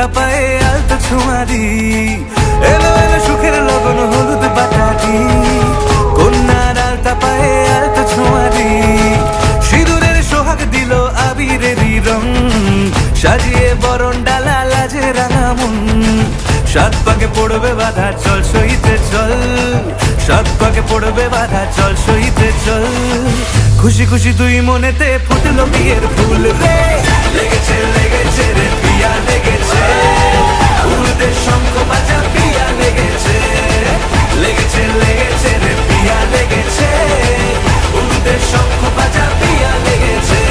আলতা পায়ে আলতো ছোঁয়ারি, এলো এলো সুখের লগন হলুদ বাটারি, কন্যার আলতা পায়ে আলতো ছোঁয়ারি, সিঁদুরের সোহাগ দিল আবিরেরই রং, সাজিয়ে বরণ ডালা লাজে রাঙা মন, সাত পাকে পড়বে বাধা চল সইতে চল, সাত পাকে পড়বে বাধা চল সইতে চল, খুশি খুশি দুই মনেতে ফুটলো বিয়ের ফুল রে, লেগেছে লেগেছে রে পিয়া লেগেছে, উলুদের শঙ্খ বাজা পিয়া লেগেছে, লেগেছে লেগেছে রে পিয়া লেগেছে, উলুদের শঙ্খ বাজা পিয়া লেগেছে।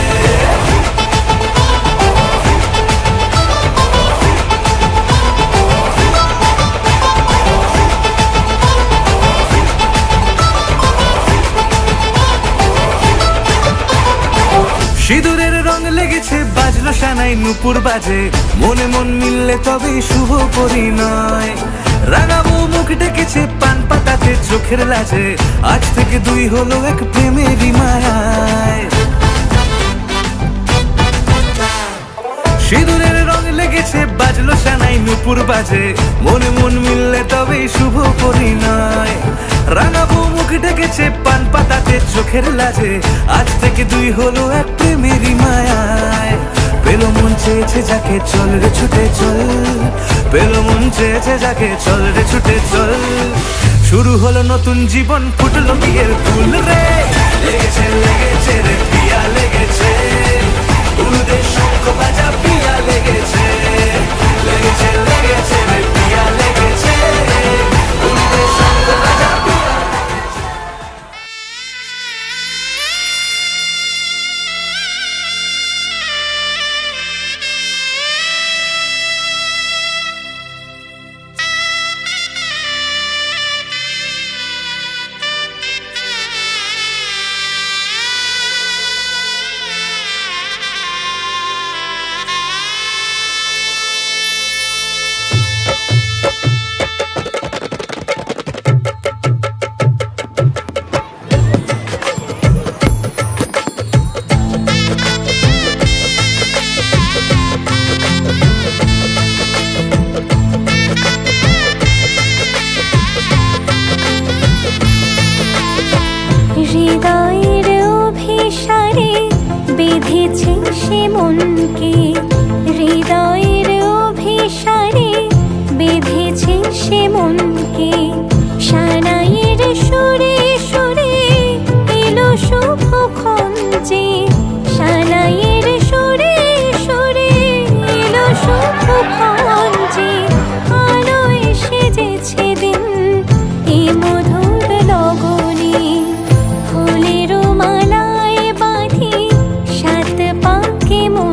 সিঁদুরের রং লেগেছে বাজলো সানাই নুপুর বাজে, মনে মন মিললে তবে শুভ পরিণয়, রাঙাবো মুখ ডেকেছে পান পাতাতে চোখের লাজে, আজ থেকে দুই হলো এক প্রেমেরই মায়ায়। সিঁদুরের রং লেগেছে বাজলো সানাই নুপুর বাজে, মনে মন মিললে তবে শুভ পরিণয়, রাঙাবো মুখ ডেকেছে পান পাতাতে চোখের লাজে, আজ থেকে দুই হলো এক প্রেমেরই মায়ায়। পেলো মন চেয়েছে যাকে চল রে ছুটে চল, পেলো মন চেয়েছে যাকে চল রে ছুটে চল, শুরু হলো নতুন জীবন ফুটলো বিয়ের ফুল রে, লেগেছে লেগেছে রে পিয়া লেগেছে, উলুদের শঙ্খ বাজা পিয়া লেগেছে, লেগেছে লেগেছে রে পিয়া লেগেছে, উলুদের শঙ্খ বাজা পিয়া। হৃদয়ের অভিসারে বেঁধেছে সে মনকে, হৃদয়ের অভিসারে বেঁধেছে সে মনকে, সানাইয়ের সুরে সুরে এলো শুভক্ষণ যে, সানাইয়ের সুরে সুরে এলো শুভক্ষণ যে, আলোয় সেজেছে দিন এ মধুর লগনে, ফুলের মালায় বাঁধি সাত পাকে মন